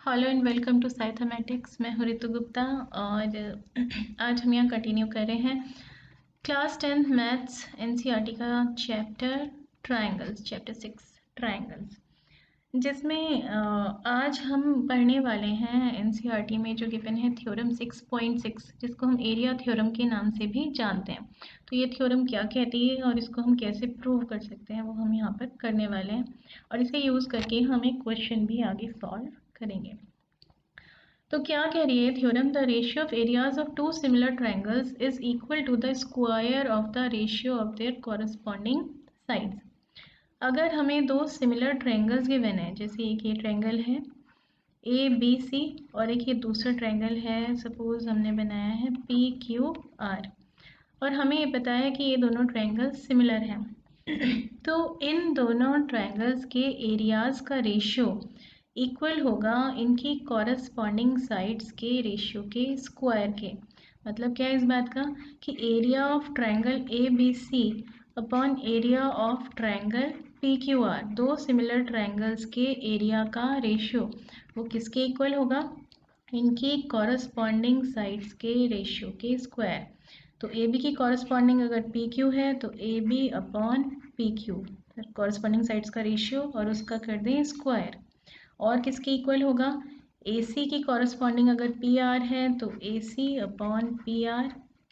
Hello and welcome to Saithmatics. मैं हूँ ऋतु गुप्ता और आज हम यहाँ कंटिन्यू कर रहे हैं क्लास 10 मैथ्स एनसीईआरटी का चैप्टर ट्रायंगल्स, चैप्टर 6 ट्रायंगल्स, जिसमें आज हम पढ़ने वाले हैं एनसीईआरटी में जो गिवन है थ्योरम 6.6, जिसको हम एरिया थ्योरम के नाम से भी जानते हैं। तो ये थ्योरम क्या कहती है और इसको हम कैसे प्रूव कर सकते हैं वो हम यहाँ पर करने वाले हैं, और इसे यूज़ करके हम एक क्वेश्चन भी आगे सॉल्व करेंगे। तो क्या कह रही है theorem? The ratio of areas of two similar triangles is equal to the square of the ratio of their corresponding sides. अगर हमें दो सिमिलर ट्रायंगल्स गिवन है, जैसे एक ये ट्रायंगल है ए बी सी और एक ये दूसरा ट्रायंगल है, सपोज हमने बनाया है पी क्यू आर, और हमें ये पता है कि ये दोनों ट्रायंगल्स सिमिलर हैं तो इन दोनों ट्रायंगल्स के एरियाज का रेशियो इक्वल होगा इनकी कॉरस्पॉन्डिंग साइड्स के रेशियो के स्क्वायर के। मतलब क्या है इस बात का कि area of triangle A B C upon area of triangle P Q R, दो सिमिलर ट्रायंगल्स के एरिया का रेशियो वो किसके इक्वल होगा? इनकी कॉरस्पॉन्डिंग साइड्स के रेशियो के स्क्वायर। तो ए बी की कॉरस्पॉन्डिंग अगर पी क्यू है तो A B upon P Q, corresponding sides का रेशियो और उसका कर दें स्क्वायर। और किसके इक्वल होगा? AC की कॉरस्पॉन्डिंग अगर PR है तो AC upon PR,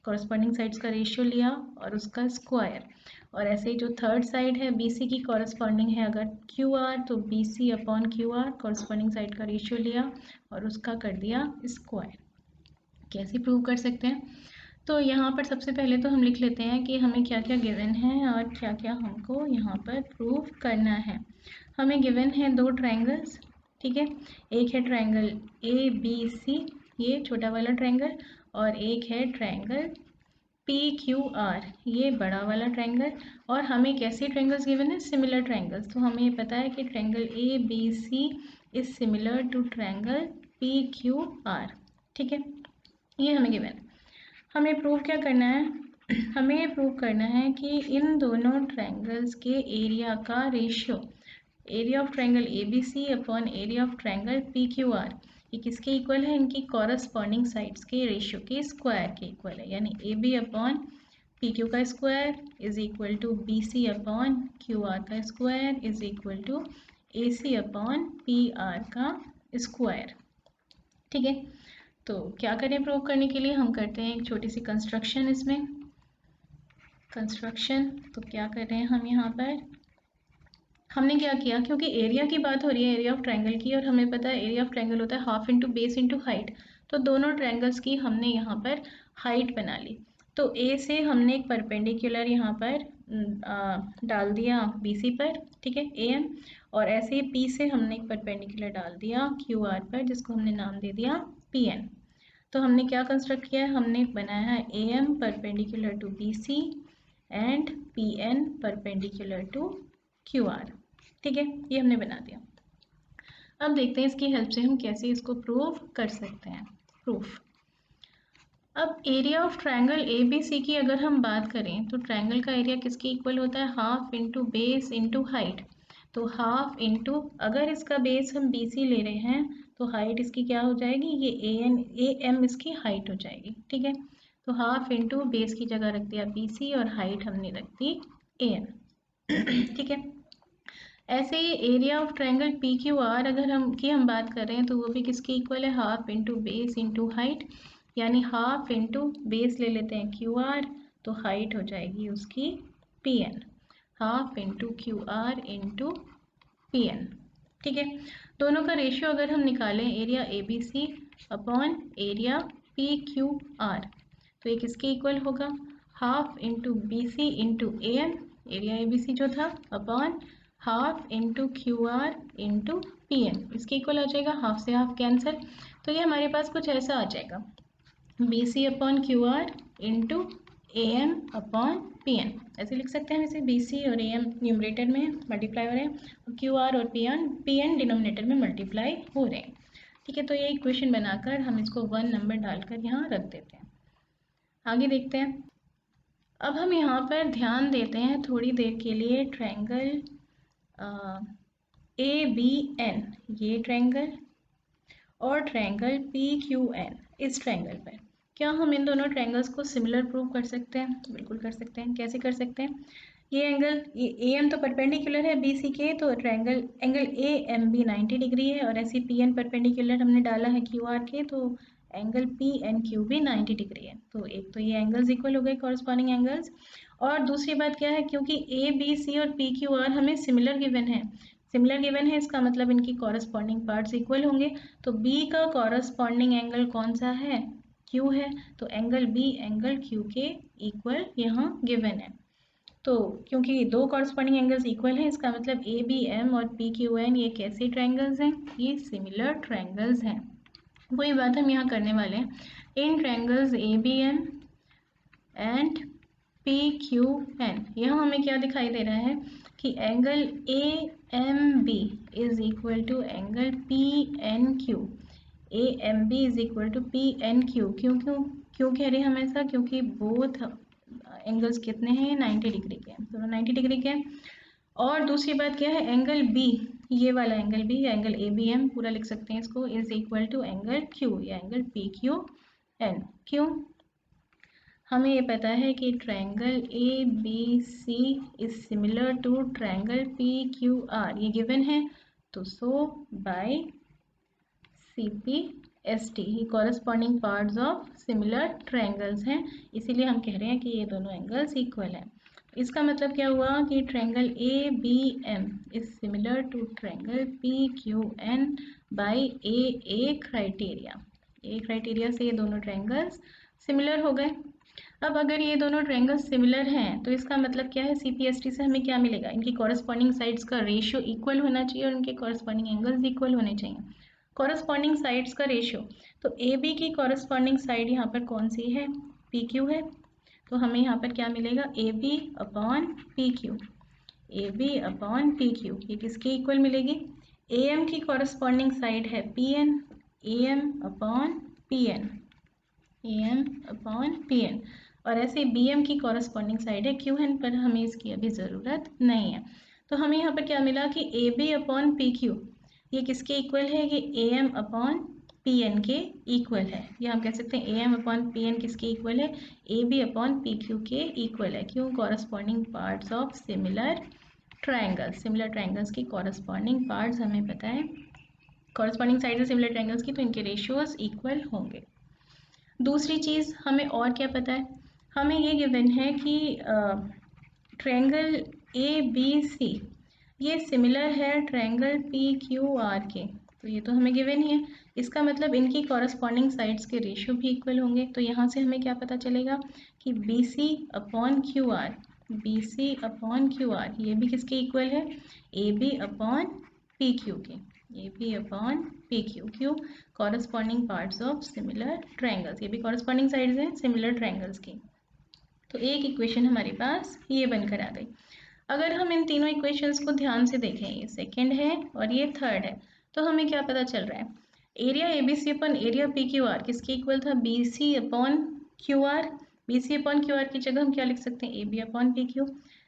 corresponding sides का रेशियो लिया और उसका स्क्वायर। और ऐसे ही जो थर्ड साइड है BC की कॉरस्पॉन्डिंग है अगर QR तो BC upon QR, corresponding side का रेशियो लिया और उसका कर दिया स्क्वायर। कैसे प्रूव कर सकते हैं? तो यहाँ पर सबसे पहले तो हम लिख लेते हैं कि हमें क्या क्या गिवन है और क्या क्या हमको यहाँ पर प्रूव करना है। हमें गिवन है दो ट्रायंगल्स, ठीक है। एक है ट्रायंगल ए बी सी, ये छोटा वाला ट्रायंगल, और एक है ट्रायंगल पी क्यू आर, ये बड़ा वाला ट्रायंगल। और हमें कैसे ट्रायंगल्स गिवन है? Similar triangles. तो हमें ये पता है कि triangle A B C is similar to triangle P Q R, ठीक है। ये हमें गिवन है। हमें प्रूव क्या करना है? हमें प्रूव करना है कि इन दोनों ट्रायंगल्स के एरिया का ratio, area of triangle A B C upon area of triangle P Q R, ये किसके इक्वल है? इनकी कॉरस्पॉन्डिंग साइड्स के रेशियो के स्क्वायर के इक्वल है। यानी A B upon P Q का square is equal to B C upon Q R का square is equal to A C upon P R का स्क्वायर, ठीक है। तो क्या करें प्रूव करने के लिए? हम करते हैं एक छोटी सी कंस्ट्रक्शन इसमें। कंस्ट्रक्शन तो क्या कर रहे हैं हम यहाँ पर? हमने क्या किया, क्योंकि एरिया की बात हो रही है, एरिया ऑफ ट्रायंगल की, और हमें पता है एरिया ऑफ ट्रायंगल होता है half into base into height. तो दोनों ट्रायंगल्स की हमने यहाँ पर हाइट बना ली। तो ए से हमने एक परपेंडिकुलर यहाँ पर डाल दिया BC पर, ठीक है, AM। और ऐसे ही P से हमने एक परपेंडिकुलर डाल दिया QR पर, जिसको हमने नाम दे दिया PN। तो हमने क्या कंस्ट्रक्ट किया है? हमने बनाया है AM perpendicular to BC and PN perpendicular to QR, ठीक है। ये हमने बना दिया। अब देखते हैं इसकी हेल्प से हम कैसे इसको प्रूव कर सकते हैं। प्रूफ। अब area of triangle A B C की अगर हम बात करें तो ट्रायंगल का एरिया किसके इक्वल होता है? Half into base into height. तो हाफ इंटू, अगर इसका बेस हम BC ले रहे हैं तो हाइट इसकी क्या हो जाएगी? ये AM इसकी हाइट हो जाएगी, ठीक है। तो हाफ इंटू बेस की जगह रख दिया BC और हाइट हमने रख दी AM, ठीक है। ऐसे ही area of triangle P Q R अगर हम बात कर रहे हैं तो वो भी किसके इक्वल है? Half into base into height. यानी हाफ इंटू बेस ले लेते हैं क्यू आर, तो हाइट हो जाएगी उसकी PN, half into Q R into PN, ठीक है। दोनों का रेशियो अगर हम निकालें area ABC upon area PQR, तो ये किसके इक्वल होगा? Half into BC into AM, area ABC जो था, upon half into QR into PN, इसके इक्वल आ जाएगा। हाफ से हाफ कैंसिल, तो ये हमारे पास कुछ ऐसा आ जाएगा, BC upon QR into AM upon PN। ऐसे लिख सकते हैं हम इसे, BC और AM न्यूमरेटर में मल्टीप्लाई हो रहे हैं और QR और PN डिनोमिनेटर में मल्टीप्लाई हो रहे हैं, ठीक है। तो ये इक्वेशन बनाकर हम इसको 1 नंबर डालकर यहाँ रख देते हैं। आगे देखते हैं। अब हम यहाँ पर ध्यान देते हैं थोड़ी देर के लिए ट्रायंगल ABN, ये ट्रायंगल, और ट्रायंगल PQN इस ट्रायंगल पर। क्या हम इन दोनों ट्रायंगल्स को सिमिलर प्रूव कर सकते हैं? बिल्कुल कर सकते हैं। कैसे कर सकते हैं? ये एंगल AM तो परपेंडिकुलर है BC के, तो ट्रायंगल एंगल AMB 90 डिग्री है, और ऐसे PN परपेंडिकुलर हमने डाला है QR के, तो एंगल PNQ भी 90 डिग्री है। तो एक तो ये एंगल्स इक्वल हो गए, कॉरस्पॉन्डिंग एंगल्स। और दूसरी बात क्या है, क्योंकि ABC और PQR हमें सिमिलर गिवन है, इसका मतलब इनकी कॉरस्पॉन्डिंग पार्ट्स इक्वल होंगे। तो B का कॉरस्पॉन्डिंग एंगल कौन सा है? Q है। तो एंगल B एंगल Q के इक्वल यहाँ गिवन है। तो क्योंकि दो कॉरस्पॉन्डिंग एंगल्स इक्वल हैं, इसका मतलब ABM और PQN ये कैसे ट्रायंगल्स हैं? ये सिमिलर ट्रायंगल्स हैं। वही बात हम यहाँ करने वाले हैं। इन ट्रायंगल्स ABM एंड PQN, यहाँ हमें क्या दिखाई दे रहा है कि angle AMB is equal to angle PNQ। AMB is equal to PNQ। क्यों क्यों क्यों कह रहे हैं हम ऐसा? क्योंकि बोथ एंगल्स कितने हैं? 90 डिग्री के, दोनों 90 डिग्री के। और दूसरी बात क्या है, एंगल B, ये वाला एंगल B, एंगल ABM पूरा लिख सकते हैं इसको, is equal to angle Q या एंगल PQN। क्यों? हमें ये पता है कि triangle ABC is similar to triangle PQR, ये गिवन है। तो सो बाय CPST ही corresponding parts of similar triangles हैं, इसीलिए हम कह रहे हैं कि ये दोनों एंगल्स इक्वल हैं। इसका मतलब क्या हुआ कि triangle ABM is similar to triangle PQN by AA criteria से ये दोनों ट्रायंगल्स सिमिलर हो गए। अब अगर ये दोनों ट्रायंगल्स सिमिलर हैं तो इसका मतलब क्या है, CPST से हमें क्या मिलेगा? इनकी कॉरस्पॉन्डिंग साइड्स का रेशियो इक्वल होना चाहिए और इनके कॉरस्पॉन्डिंग एंगल्स इक्वल होने चाहिए। कॉरस्पॉन्डिंग साइड्स का रेशियो, तो AB की कॉरस्पॉन्डिंग साइड यहाँ पर कौन सी है? PQ है। तो हमें यहाँ पर क्या मिलेगा? AB upon PQ, AB upon PQ, ये किसके इक्वल मिलेगी? AM की कॉरस्पॉन्डिंग साइड है PN, AM upon PN, AM upon PN। और ऐसे BM की कॉरस्पॉन्डिंग साइड है QN, पर हमें इसकी अभी ज़रूरत नहीं है। तो हमें यहाँ पर क्या मिला कि AB अपॉन PQ ये किसके इक्वल है? ये AM अपॉन PN के इक्वल है। या हम कह सकते हैं AM अपॉन PN किसके इक्वल है? AB अपॉन PQ के इक्वल है। क्यों? Corresponding parts of similar triangles की कॉरस्पॉन्डिंग पार्ट्स हमें पता है, कॉरस्पॉन्डिंग साइड है सिमिलर ट्रायंगल्स की, तो इनके रेशियोज इक्वल होंगे। दूसरी चीज़ हमें और क्या पता है? हमें ये गिवन है कि ट्रायंगल ABC ये सिमिलर है ट्रायंगल PQR के, तो ये तो हमें गिवन ही है। इसका मतलब इनकी कॉरस्पॉन्डिंग साइड्स के रेशियो भी इक्वल होंगे। तो यहाँ से हमें क्या पता चलेगा कि BC अपॉन QR ये भी किसके इक्वल है? AB अपॉन PQ के, AB अपॉन PQ। क्यों? Corresponding parts of similar triangles, ये भी कॉरस्पॉन्डिंग साइड्स हैं सिमिलर ट्रायंगल्स की। तो एक इक्वेशन हमारे पास ये बनकर आ गई। अगर हम इन तीनों इक्वेशंस को ध्यान से देखें, ये सेकंड है और ये थर्ड है, तो हमें क्या पता चल रहा है? एरिया ABC अपन एरिया PQR किसके इक्वल था? BC upon QR। BC upon QR की जगह हम क्या लिख सकते हैं? AB upon PQ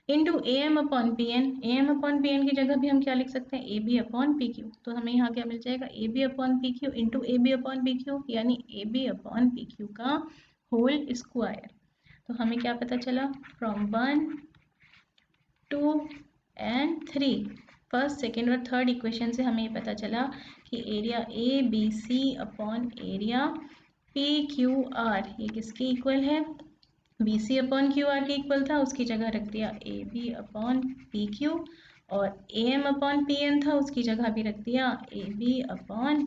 into AM upon PN। AM upon PN की जगह भी हम क्या लिख सकते हैं? AB upon PQ। तो हमें यहाँ क्या मिल जाएगा? AB upon PQ into AB upon PQ, यानी AB अपॉन PQ का होल स्क्वायर। तो हमें क्या पता चला? फ्रॉम 1, 2 एंड 3, फर्स्ट सेकेंड और थर्ड इक्वेशन से हमें ये पता चला कि area ABC upon area PQR ये किसके इक्वल है? BC अपॉन QR के इक्वल था, उसकी जगह रख दिया AB अपॉन PQ, और AM अपॉन PN था, उसकी जगह भी रख दिया AB अपॉन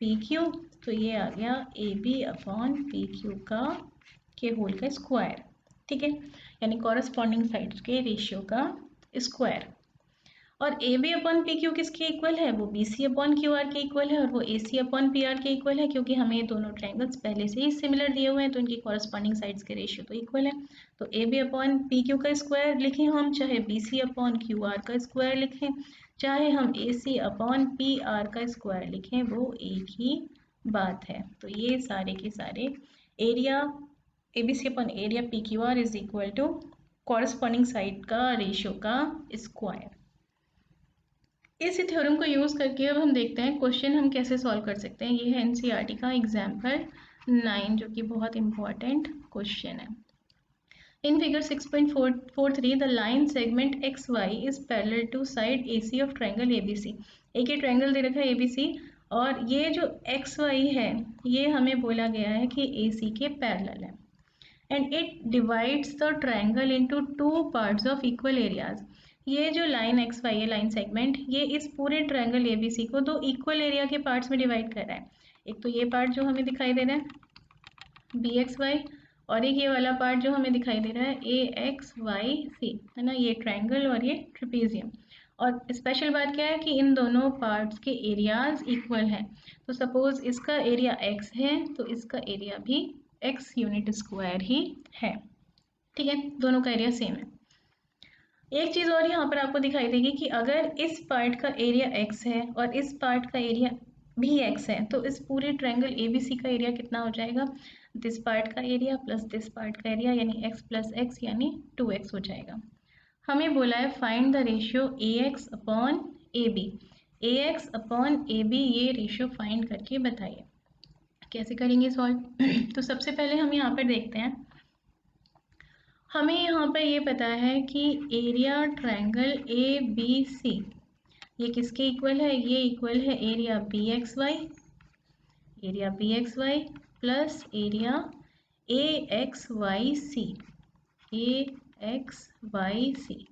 PQ। तो ये आ गया AB अपॉन PQ का के होल का स्क्वायर। ठीक है, यानी कॉरस्पॉन्डिंग साइड्स के रेशियो का स्क्वायर। और AB अपॉन PQ किसके इक्वल है? वो BC अपॉन QR के इक्वल है, और वो AC अपॉन PR के इक्वल है, क्योंकि हमें ये दोनों ट्रायंगल्स पहले से ही सिमिलर दिए हुए हैं, तो इनकी कॉरस्पॉन्डिंग साइड्स के रेशियो तो इक्वल है। तो AB अपॉन PQ का स्क्वायर लिखें हम, चाहे BC अपॉन QR का स्क्वायर लिखें, चाहे हम AC अपॉन PR का स्क्वायर लिखें, वो एक ही बात है। तो ये सारे के सारे area ABC upon area PQR is equal to corresponding side का रेशियो का स्क्वायर। इस थ्योरम को यूज़ करके अब हम देखते हैं क्वेश्चन हम कैसे सॉल्व कर सकते हैं। ये है एनसीईआरटी का एग्जाम्पल 9 जो कि बहुत इंपॉर्टेंट क्वेश्चन है। In figure 6.43, the line segment XY is parallel to side AC of triangle ABC. एक ही ट्रायंगल दे रखा है ABC और ये जो XY है ये हमें बोला गया है कि AC के पैरेलल है and it divides the triangle into two parts of equal areas. ये जो लाइन XY है लाइन सेगमेंट ये इस पूरे ट्रायंगल ABC को दो इक्वल एरिया के पार्ट्स में डिवाइड कर रहा है। एक तो ये पार्ट जो हमें दिखाई दे रहा है BXY और एक ये वाला पार्ट जो हमें दिखाई दे रहा है AXYC है ना, ये ट्रायंगल और ये ट्रेपेजियम। और स्पेशल बात क्या है कि इन दोनों पार्ट्स के एरियाज इक्वल हैं। तो सपोज इसका एरिया x है तो इसका एरिया भी x यूनिट स्क्वायर ही है। ठीक है, दोनों का एरिया सेम है। एक चीज़ और यहाँ पर आपको दिखाई देगी कि अगर इस पार्ट का एरिया x है और इस पार्ट का एरिया भी x है तो इस पूरे ट्रायंगल ABC का एरिया कितना हो जाएगा, दिस पार्ट का एरिया प्लस दिस पार्ट का एरिया यानी x प्लस x यानी 2x हो जाएगा। हमें बोला है find the ratio AX upon AB। AX upon AB ये रेशियो फाइंड करके बताइए। कैसे करेंगे सॉल्व तो सबसे पहले हम यहाँ पर देखते हैं, हमें यहाँ पर ये पता है कि एरिया ट्रायंगल ABC ये किसके इक्वल है, ये इक्वल है area BXY plus area AXYC।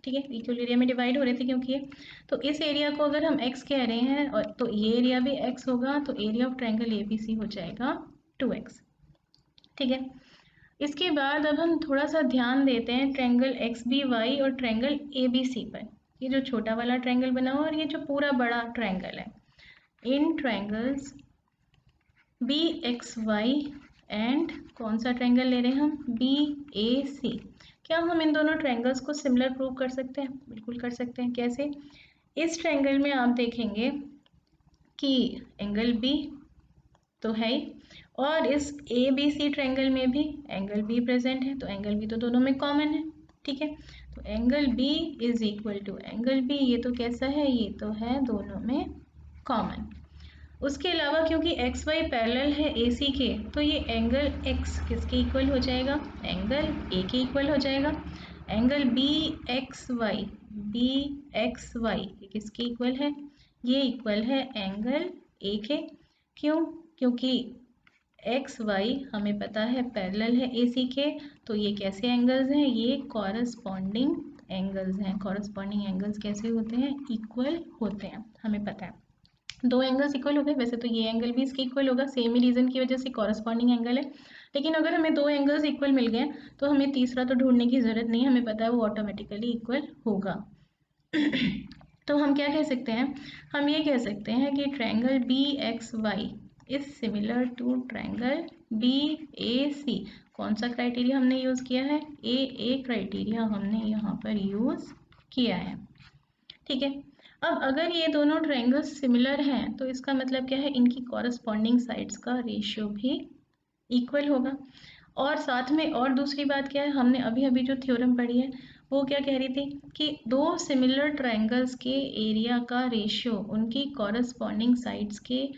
ठीक है, इक्वल एरिया में डिवाइड हो रहे थे क्योंकि ये, तो इस एरिया को अगर हम x कह रहे हैं और तो ये एरिया भी x होगा तो एरिया ऑफ ट्रायंगल ABC हो जाएगा 2x। ठीक है, इसके बाद अब हम थोड़ा सा ध्यान देते हैं ट्रायंगल XBY और ट्रायंगल ABC पर। ये जो छोटा वाला ट्रायंगल बना हुआ और ये जो पूरा बड़ा ट्रायंगल है, इन ट्रायंगल्स BXY एंड कौन सा ट्रायंगल ले रहे हैं हम BAC। क्या हम इन दोनों ट्रायंगल्स को सिमिलर प्रूव कर सकते हैं? बिल्कुल कर सकते हैं। कैसे? इस ट्रायंगल में आप देखेंगे कि एंगल B तो है ही और इस ABC ट्रायंगल में भी एंगल B प्रेजेंट है तो एंगल B तो दोनों में कॉमन है। ठीक है, तो angle B is equal to angle B, ये तो कैसा है, ये तो है दोनों में कॉमन। उसके अलावा क्योंकि XY पैरेलल है AC के तो ये एंगल X किसके इक्वल हो जाएगा, एंगल A के इक्वल हो जाएगा। एंगल BXY ये किसके इक्वल है, ये इक्वल है एंगल A के। क्यों? क्योंकि XY हमें पता है पैरेलल है AC के, तो ये कैसे एंगल्स हैं, ये कॉरस्पॉन्डिंग एंगल्स हैं। कॉरस्पॉन्डिंग एंगल्स कैसे होते हैं, इक्वल होते हैं, हमें पता है। दो एंगल्स इक्वल हो गए, वैसे तो ये एंगल भी इसके इक्वल होगा, सेम ही रीजन की वजह से कॉरस्पॉन्डिंग एंगल है। लेकिन अगर हमें दो एंगल्स इक्वल मिल गए तो हमें तीसरा तो ढूंढने की जरूरत नहीं, हमें पता है वो ऑटोमेटिकली इक्वल होगा। तो हम क्या कह सकते हैं, हम ये कह सकते हैं कि triangle BXY is similar to triangle BAC। कौन सा क्राइटेरिया हमने यूज़ किया है, AA क्राइटेरिया हमने यहाँ पर यूज़ किया है। ठीक है, अब अगर ये दोनों ट्रायंगल्स सिमिलर हैं तो इसका मतलब क्या है, इनकी कॉरस्पॉन्डिंग साइड्स का रेशियो भी इक्वल होगा। और साथ में और दूसरी बात क्या है, हमने अभी अभी जो थ्योरम पढ़ी है वो क्या कह रही थी कि दो सिमिलर ट्रायंगल्स के एरिया का रेशियो उनकी कॉरस्पॉन्डिंग साइड्स के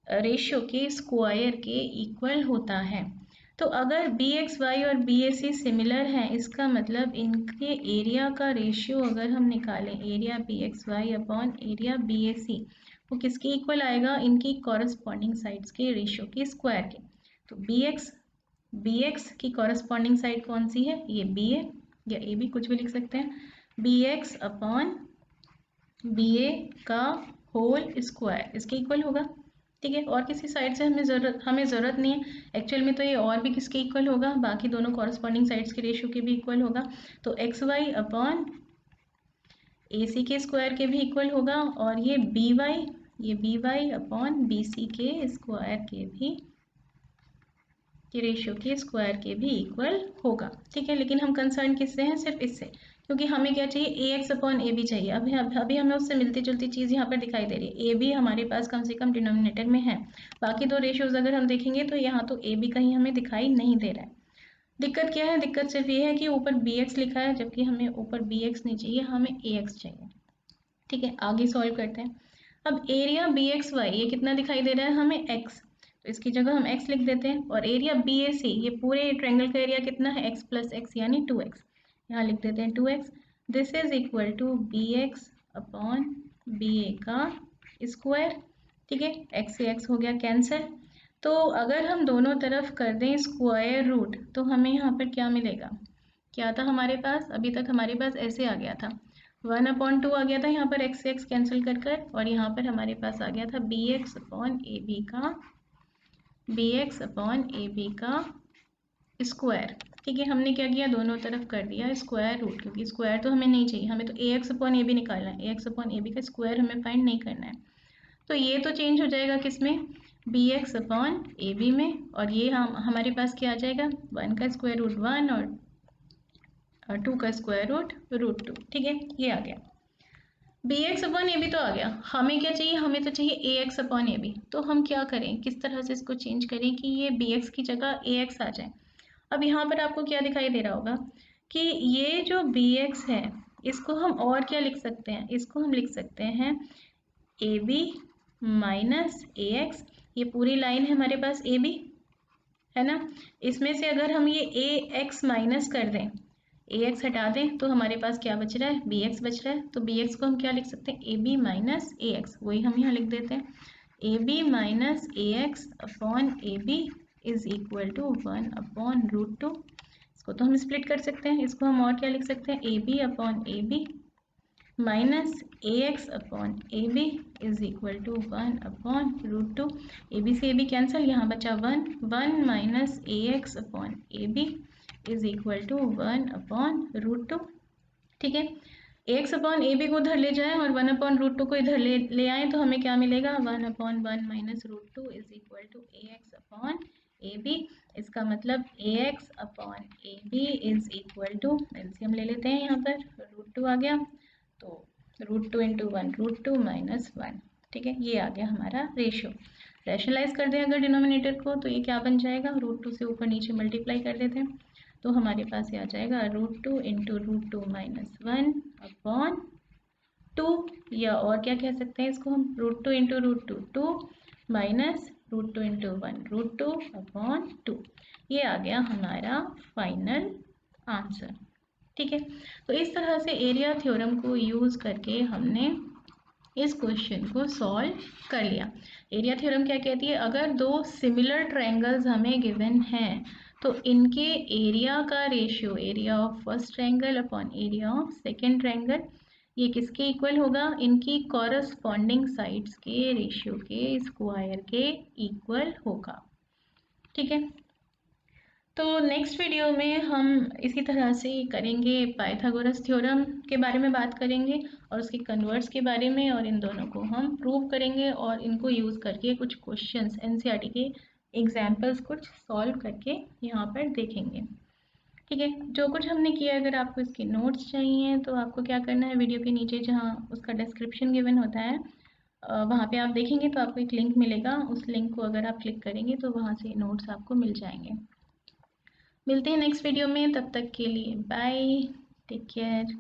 रेशियो के स्क्वायर के इक्वल होता है। तो अगर BXY और BAC सिमिलर हैं इसका मतलब इनके एरिया का रेशियो अगर हम निकालें area BXY upon area BAC वो किसके इक्वल आएगा, इनकी कॉरस्पॉन्डिंग साइड्स के रेशियो के स्क्वायर के। तो BX की कॉरस्पॉन्डिंग साइड कौन सी है, ये BA या AB कुछ भी लिख सकते हैं, BX अपॉन BA का होल स्क्वायर इसके इक्वल होगा। ठीक है, और किसी साइड से हमें ज़रूरत नहीं है एक्चुअल में, तो ये और भी किसके इक्वल होगा, बाकी दोनों कॉरस्पॉन्डिंग साइड्स के रेशियो के भी इक्वल होगा। तो XY अपॉन AC के स्क्वायर के भी इक्वल होगा और ये BY अपॉन BC के स्क्वायर के भी रेशियो के स्क्वायर के भी इक्वल होगा। ठीक है, लेकिन हम कंसर्न किससे हैं, सिर्फ इससे, क्योंकि हमें क्या चाहिए, AX अपॉन AB चाहिए। अभी हमें उससे मिलती जुलती चीज़ यहाँ पर दिखाई दे रही है, AB हमारे पास कम से कम डिनोमिनेटर में है। बाकी दो रेशियोज अगर हम देखेंगे तो यहाँ तो AB कहीं हमें दिखाई नहीं दे रहा है। दिक्कत क्या है, दिक्कत सिर्फ ये है कि ऊपर BX लिखा है जबकि हमें ऊपर BX नहीं चाहिए, हमें AX चाहिए। ठीक है, आगे सॉल्व करते हैं। अब एरिया बी एक्स वाई ये कितना दिखाई दे रहा है हमें एक्स, तो इसकी जगह हम एक्स लिख देते हैं। और एरिया बी ए सी ये पूरे ट्रायंगल का एरिया कितना है एक्स प्लस एक्स यानी 2x, यहाँ लिख देते हैं 2x। This is equal to B X upon B A का स्क्वायर। ठीक है, एक्स से एक्स हो गया कैंसिल। तो अगर हम दोनों तरफ कर दें स्क्वायर रूट तो हमें यहाँ पर क्या मिलेगा, क्या था हमारे पास, अभी तक हमारे पास ऐसे आ गया था 1/2 आ गया था यहाँ पर एक्स से एक्स कैंसिल कर कर, और यहाँ पर हमारे पास आ गया था B X upon A B का स्क्वायर। ठीक है, हमने क्या किया, दोनों तरफ कर दिया स्क्वायर रूट, क्योंकि स्क्वायर तो हमें नहीं चाहिए, हमें तो ए एक्स अपॉन ए बी निकालना है, ए एक्स अपॉन ए बी का स्क्वायर हमें फाइंड नहीं करना है। तो ये तो चेंज हो जाएगा किस में, B X upon A B में, और ये हम हमारे पास क्या आ जाएगा 1 का स्क्वायर रूट 1 और 2 का स्क्वायर रूट 2। ठीक है, ये आ गया B X upon A B तो आ गया। हमें क्या चाहिए, हमें तो चाहिए A X upon A B. तो हम क्या करें, किस तरह से इसको चेंज करें कि ये बी एक्स की जगह ए एक्स आ जाए। अब यहाँ पर आपको क्या दिखाई दे रहा होगा कि ये जो बी एक्स है इसको हम और क्या लिख सकते हैं, इसको हम लिख सकते हैं A B minus A X. ये पूरी लाइन है हमारे पास ए बी है ना, इसमें से अगर हम ये ए एक्स माइनस कर दें, ए एक्स हटा दें तो हमारे पास क्या बच रहा है, बी एक्स बच रहा है। तो बी एक्स को हम क्या लिख सकते हैं, A B minus A X, वही हम यहाँ लिख देते हैं A B minus A X upon A B is equal to 1/√2। इसको तो हम स्प्लिट कर सकते हैं, इसको हम और क्या लिख सकते हैं, A B upon A B minus A X upon A B is equal to 1/√2। A B से ए बी कैंसिल, यहाँ बचा 1 minus A X upon A B is equal to 1/√2। ठीक है, एक्स अपॉन ए बी को उधर ले जाएं और 1/√2 को इधर ले आएँ तो हमें क्या मिलेगा, 1/1 minus √2 is equal to A X upon A B. इसका मतलब A X upon A B is equal to, LCM ले लेते हैं, यहाँ पर √2 आ गया तो √2 इंटू 1 √2 माइनस 1। ठीक है, ये आ गया हमारा रेशियो। रैशनलाइज कर दें अगर डिनोमिनेटर को तो ये क्या बन जाएगा, √2 से ऊपर नीचे मल्टीप्लाई कर देते हैं तो हमारे पास ये आ जाएगा √2 इंटू √2 माइनस 1 अपॉन 2, या और क्या कह सकते हैं इसको हम, √2 इंटू √2 2 माइनस √2 इंटू 1 √2 अपॉन 2। ये आ गया हमारा फाइनल आंसर। ठीक है, तो इस तरह से एरिया थ्योरम को यूज़ करके हमने इस क्वेश्चन को सॉल्व कर लिया। एरिया थ्योरम क्या कहती है, अगर दो सिमिलर ट्रायंगल्स हमें गिवन हैं तो इनके एरिया का ratio, area of first triangle upon area of second triangle, ये किसके इक्वल होगा, इनकी कॉरस्पॉन्डिंग साइड्स के रेशियो के स्क्वायर के इक्वल होगा। ठीक है, तो नेक्स्ट वीडियो में हम इसी तरह से करेंगे, पाइथागोरस थ्योरम के बारे में बात करेंगे और उसके कन्वर्स के बारे में, और इन दोनों को हम प्रूव करेंगे और इनको यूज़ करके कुछ क्वेश्चंस एनसीईआरटी के एग्जाम्पल्स कुछ सॉल्व करके यहाँ पर देखेंगे। ठीक है, जो कुछ हमने किया, अगर आपको इसके नोट्स चाहिए तो आपको क्या करना है, वीडियो के नीचे जहाँ उसका डिस्क्रिप्शन गिवन होता है वहाँ पे आप देखेंगे तो आपको एक लिंक मिलेगा, उस लिंक को अगर आप क्लिक करेंगे तो वहाँ से नोट्स आपको मिल जाएंगे। मिलते हैं नेक्स्ट वीडियो में, तब तक के लिए बाय, टेक केयर।